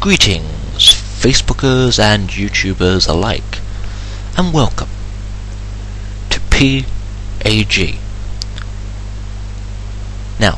Greetings, Facebookers and YouTubers alike, and welcome to PAG. Now,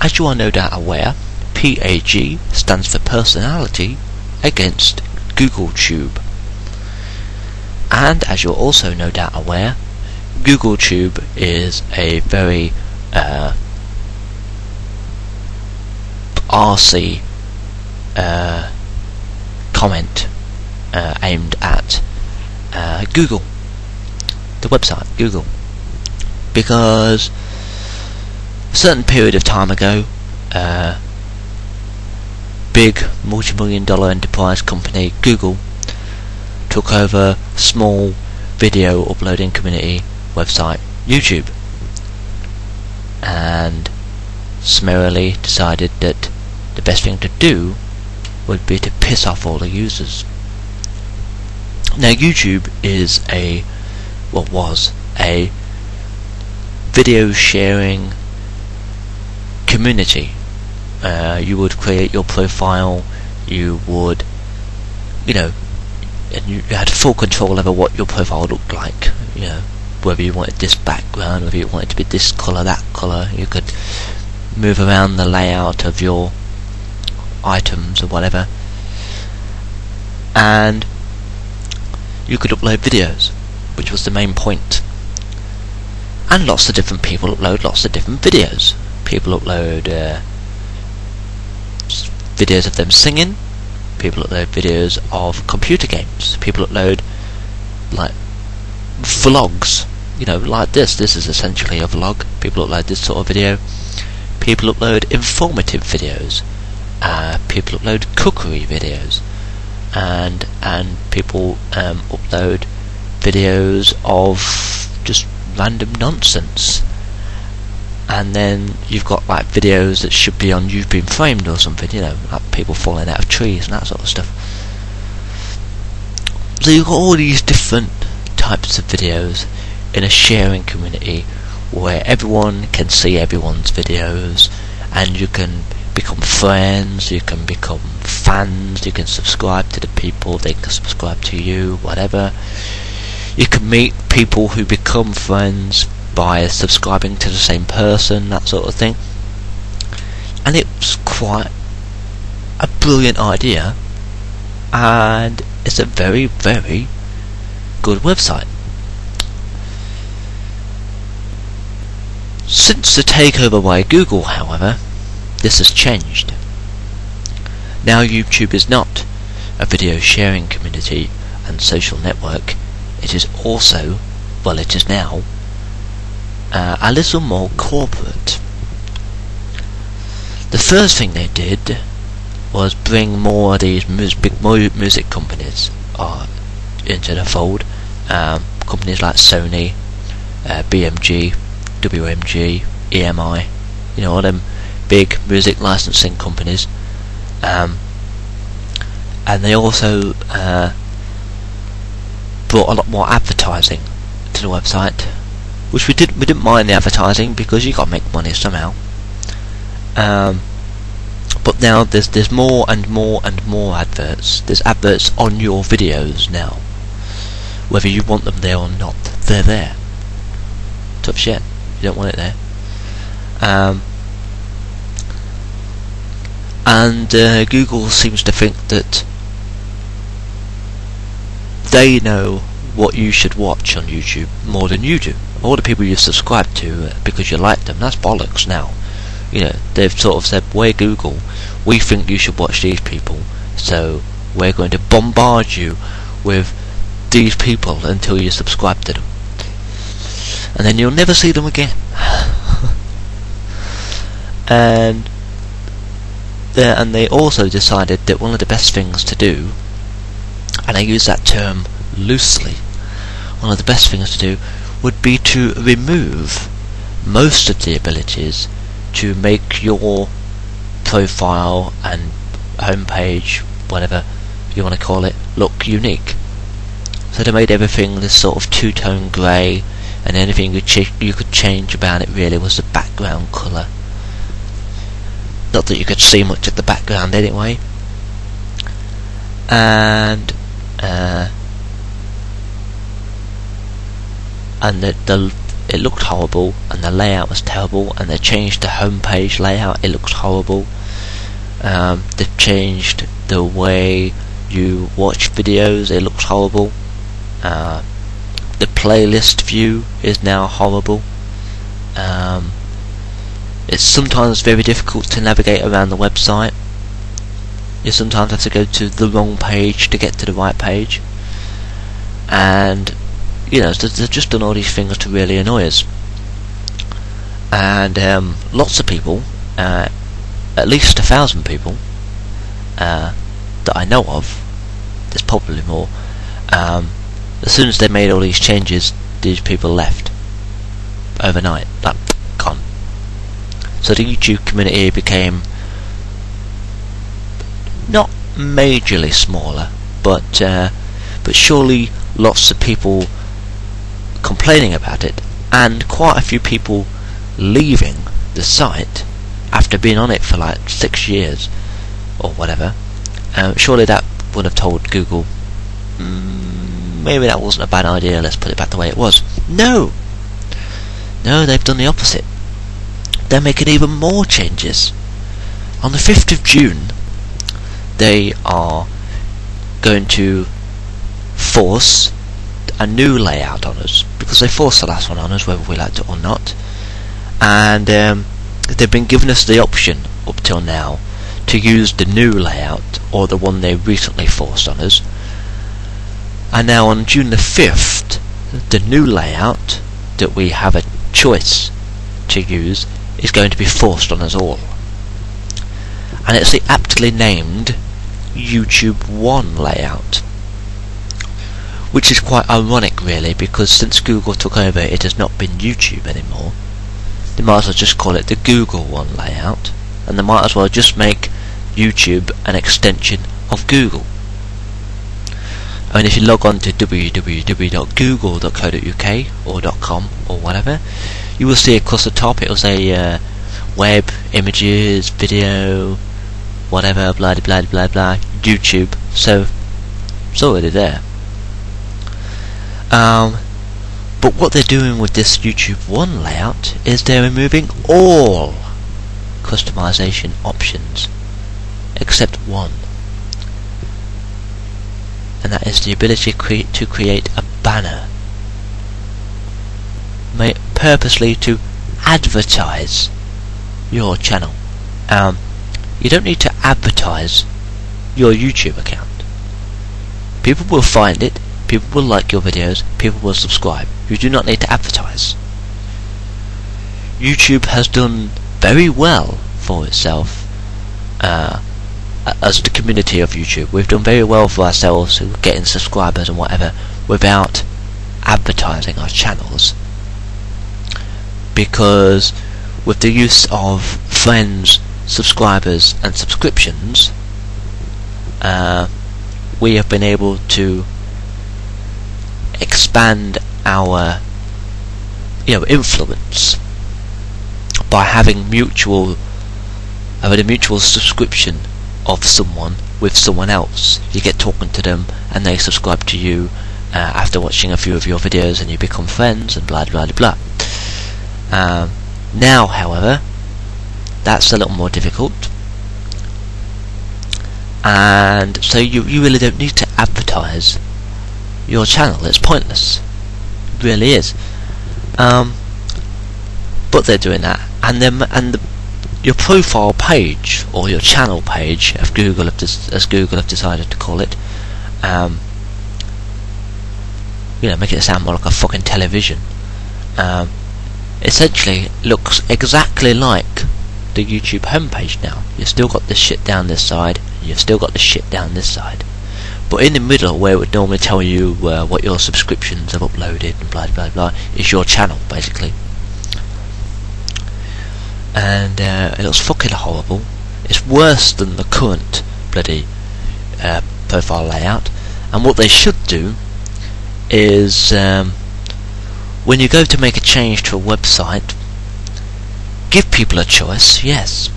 as you are no doubt aware, PAG stands for Personality Against GoogleTube. And as you're also no doubt aware, GoogleTube is a very RC comment aimed at Google, the website Google, because a certain period of time ago, big multi-million-dollar enterprise company Google took over small video uploading community website YouTube, and summarily decided that the best thing to do would be to piss off all the users. Now, YouTube is was a video sharing community. You would create your profile, you would, and you had full control over what your profile looked like. Whether you wanted this background, whether you wanted to be this colour, that colour, you could move around the layout of your items or whatever, and you could upload videos, which was the main point. And lots of different people upload lots of different videos. People upload videos of them singing, people upload videos of computer games, people upload like vlogs, like this is essentially a vlog. People upload this sort of video. People upload informative videos. People upload cookery videos, and people upload videos of just random nonsense. And then you've got like videos that should be on You've Been Framed or something, like people falling out of trees and that sort of stuff. So you've got all these different types of videos in a sharing community where everyone can see everyone's videos, and you can become friends, you can become fans, you can subscribe to the people, they can subscribe to you, whatever. You can meet people who become friends by subscribing to the same person, that sort of thing. And it's quite a brilliant idea, and it's a very, very good website. Since the takeover by Google, however, this has changed. Now YouTube is not a video sharing community and social network. It is also, it is now, a little more corporate. The first thing they did was bring more of these big music companies into the fold. Companies like Sony, BMG, WMG, EMI, all them big music licensing companies, and they also brought a lot more advertising to the website, which we didn't mind the advertising because you got to make money somehow. But now there's more and more and more adverts. There's adverts on your videos now, whether you want them there or not. They're there. Tough shit. You don't want it there. And Google seems to think that they know what you should watch on YouTube more than you do. All the people you subscribe to because you like them, that's bollocks now. They've sort of said, we're Google, we think you should watch these people, so we're going to bombard you with these people until you subscribe to them, and then you'll never see them again. And they also decided that one of the best things to do, and I use that term loosely, one of the best things to do would be to remove most of the abilities to make your profile and homepage, whatever you want to call it, look unique. So they made everything this sort of two-tone grey, and anything you could change about it really was the background colour. Not that you could see much of the background anyway. and it looked horrible, and the layout was terrible, and they changed the homepage layout. It looks horrible. They've changed the way you watch videos. It looks horrible. The playlist view is now horrible. It's sometimes very difficult to navigate around the website. You sometimes have to go to the wrong page to get to the right page, and you know, they've just done all these things to really annoy us. And lots of people, at least 1,000 people that I know of, there's probably more, as soon as they made all these changes, these people left overnight, like gone. So the YouTube community became not majorly smaller, but surely lots of people complaining about it, and quite a few people leaving the site after being on it for like 6 years or whatever. Surely that would have told Google, maybe that wasn't a bad idea, let's put it back the way it was. No, they've done the opposite. They're making even more changes. On the 5th of June they are going to force a new layout on us, because they forced the last one on us whether we liked it or not, and they've been giving us the option up till now to use the new layout or the one they recently forced on us. And now on June the 5th, the new layout that we have a choice to use is going to be forced on us all, and it's the aptly named YouTube 1 layout, which is quite ironic really, because since Google took over it has not been YouTube anymore. They might as well just call it the Google 1 layout, and they might as well just make YouTube an extension of Google. I mean, if you log on to www.google.co.uk or .com or whatever, you will see across the top it will say web, images, video, whatever, blah blah blah blah, YouTube. So it's already there. But what they're doing with this YouTube 1 layout is they're removing all customization options except one, and that is the ability to create a banner purposely to advertise your channel. You don't need to advertise your YouTube account. People will find it, people will like your videos, people will subscribe. You do not need to advertise. YouTube has done very well for itself, as the community of YouTube. We've done very well for ourselves, getting subscribers and whatever, without advertising our channels, because with the use of friends, subscribers and subscriptions, we have been able to expand our influence by having a mutual subscription of someone with someone else. You get talking to them and they subscribe to you after watching a few of your videos, and you become friends and blah blah blah. Now however, that's a little more difficult, and so you really don't need to advertise your channel. It's pointless, it really is. But they're doing that, and your profile page or your channel page, as Google have decided to call it, make it sound more like a fucking television. Essentially looks exactly like the YouTube homepage now. You've still got this shit down this side, and you've still got this shit down this side, but in the middle, where it would normally tell you what your subscriptions have uploaded and blah blah blah, is your channel basically. And it looks fucking horrible. It's worse than the current bloody profile layout. And what they should do is, when you go to make a change to a website, give people a choice. Yes,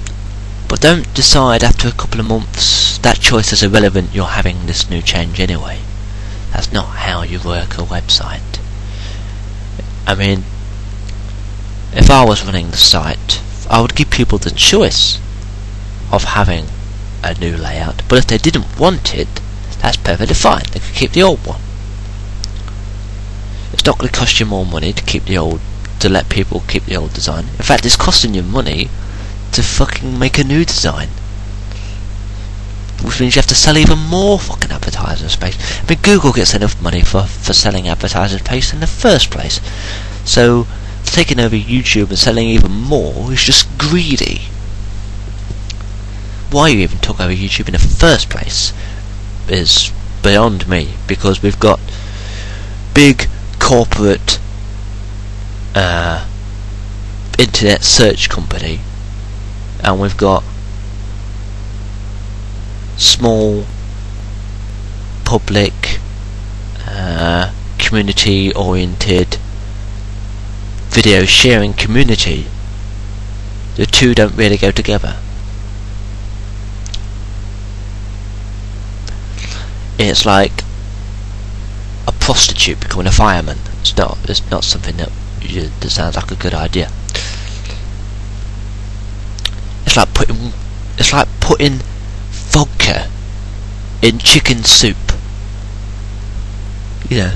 But don't decide after a couple of months that choice is irrelevant, you're having this new change anyway. That's not how you work a website. I mean, if I was running the site, I would give people the choice of having a new layout, but if they didn't want it, that's perfectly fine. They could keep the old one. It's not going to cost you more money to let people keep the old design. In fact, it's costing you money to fucking make a new design, which means you have to sell even more fucking advertising space. I mean, Google gets enough money for selling advertising space in the first place, so taking over YouTube and selling even more is just greedy. Why you even took over YouTube in the first place is beyond me, because we've got big corporate internet search company, and we've got small public community oriented video sharing community. The two don't really go together. It's like a prostitute becoming a fireman. It's not something that sounds like a good idea. It's like putting vodka in chicken soup. You know,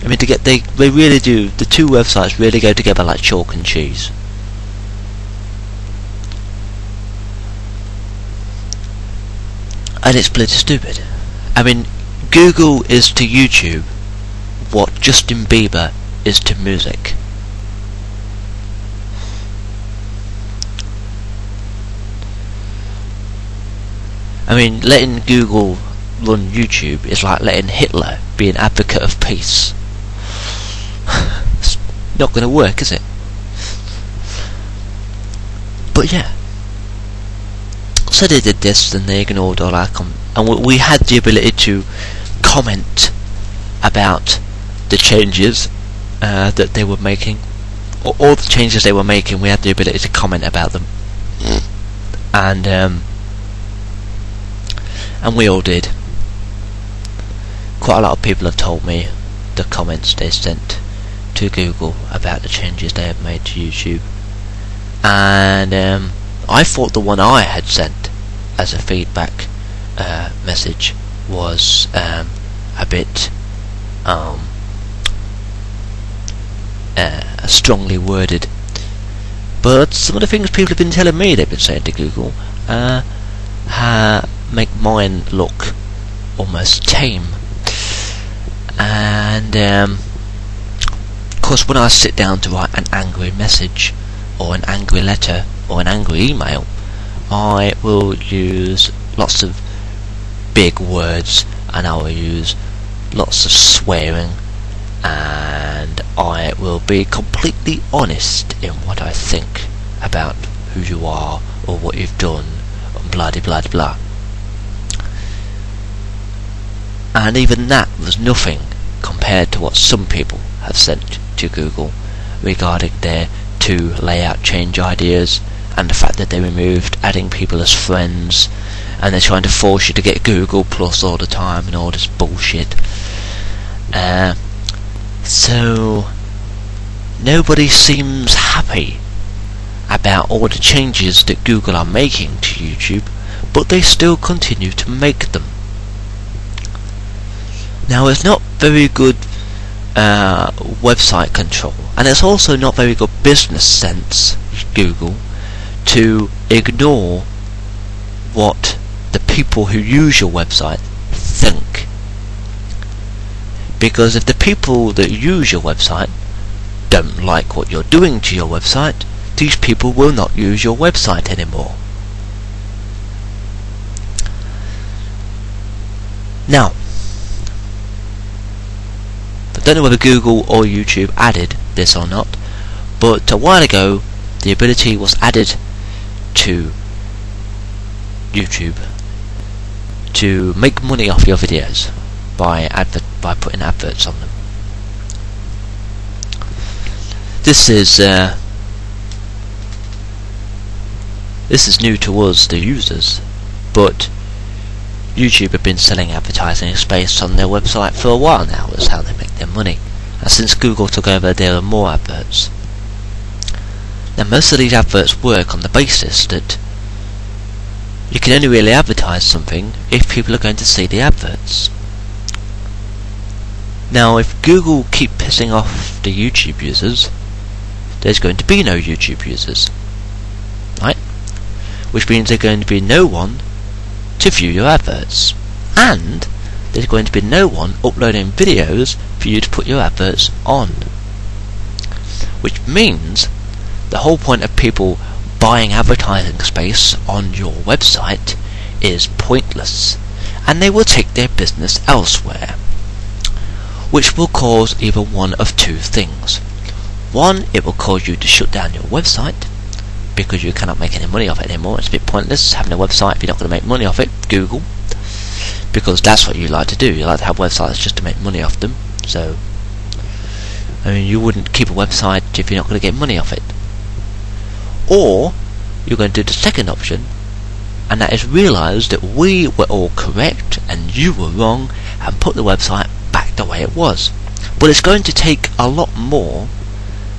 I mean, they really do. The two websites really go together like chalk and cheese. And it's bloody stupid. I mean, Google is to YouTube what Justin Bieber is to music. I mean, letting Google run YouTube is like letting Hitler be an advocate of peace. It's not going to work, is it? But yeah. So they did this, and they ignored all our and we had the ability to comment about the changes that they were making, or all the changes they were making. We had the ability to comment about them, and we all did. Quite a lot of people have told me the comments they sent to Google about the changes they had made to YouTube, and I thought the one I had sent as a feedback message was a bit strongly worded, but some of the things people have been telling me they've been saying to Google make mine look almost tame. And of course, when I sit down to write an angry message or an angry letter or an angry email, I will use lots of big words, and I will use lots of swearing, and I will be completely honest in what I think about who you are or what you've done, and blah de blah de blah. And even that was nothing compared to what some people have sent to Google regarding their two layout change ideas, and the fact that they removed adding people as friends, and they're trying to force you to get Google Plus all the time and all this bullshit. So nobody seems happy about all the changes that Google are making to YouTube, but they still continue to make them. Now, it's not very good website control, and it's also not very good business sense, Google, to ignore what the people who use your website think. Because if the people that use your website don't like what you're doing to your website, these people will not use your website anymore. Now, I don't know whether Google or YouTube added this or not, but a while ago the ability was added to YouTube to make money off your videos by putting adverts on them. This is This is new to us, the users, but YouTube have been selling advertising space on their website for a while now. That's how they make their money. And since Google took over, there are more adverts. Now, most of these adverts work on the basis that you can only really advertise something if people are going to see the adverts. Now, if Google keep pissing off the YouTube users, there's going to be no YouTube users, right? Which means there's going to be no one to view your adverts, and there's going to be no one uploading videos for you to put your adverts on. Which means the whole point of people buying advertising space on your website is pointless, and they will take their business elsewhere, which will cause either one of two things. One, it will cause you to shut down your website because you cannot make any money off it anymore. It's a bit pointless having a website if you're not going to make money off it, Google, because that's what you like to do. You like to have websites just to make money off them. So, I mean, you wouldn't keep a website if you're not going to get money off it. Or you're going to do the second option, and that is realise that we were all correct and you were wrong, and put the website back the way it was. But it's going to take a lot more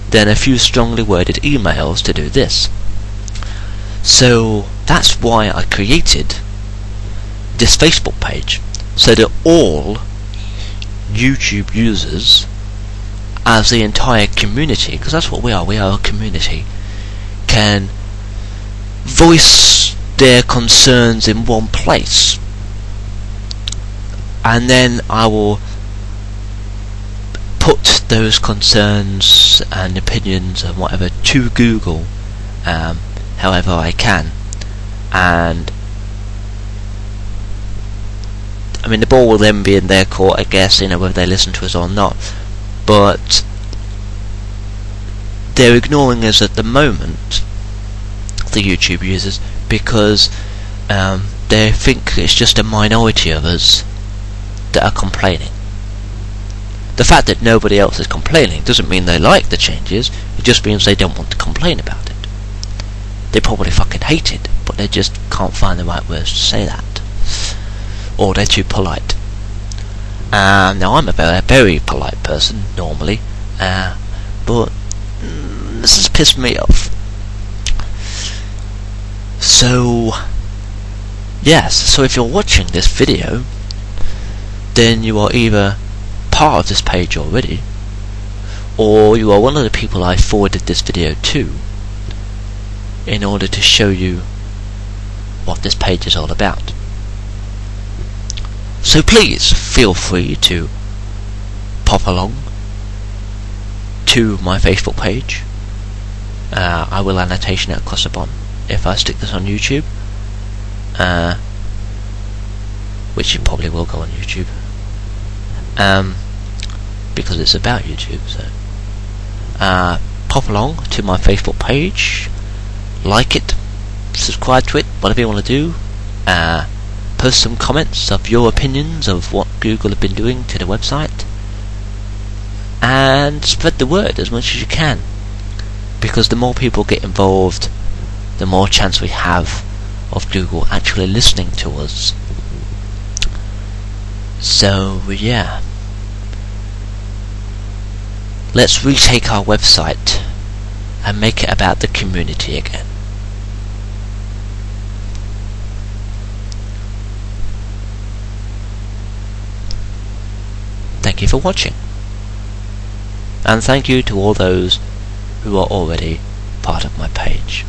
than a few strongly worded emails to do this. So that's why I created this Facebook page, so that all YouTube users, as the entire community, because that's what we are a community, can voice their concerns in one place. And then I will put those concerns and opinions and whatever to Google, however I can. And I mean, the ball will then be in their court, I guess, whether they listen to us or not. But they're ignoring us at the moment, the YouTube users, because they think it's just a minority of us that are complaining. The fact that nobody else is complaining doesn't mean they like the changes, it just means they don't want to complain about it. They probably fucking hate it, but they just can't find the right words to say that. Or they're too polite. Now I'm a very, very polite person, normally, but this has pissed me off. So, yes, so if you're watching this video, then you are either part of this page already, or you are one of the people I forwarded this video to in order to show you what this page is all about. So please feel free to pop along to my Facebook page. I will annotation it across the bottom if I stick this on YouTube, which it probably will go on YouTube, because it's about YouTube. So pop along to my Facebook page, like it, subscribe to it, whatever you want to do. Post some comments of your opinions of what Google have been doing to the website, and spread the word as much as you can, because the more people get involved, the more chance we have of Google actually listening to us. So yeah, let's retake our website and make it about the community again. Thank you for watching, and thank you to all those who are already part of my page.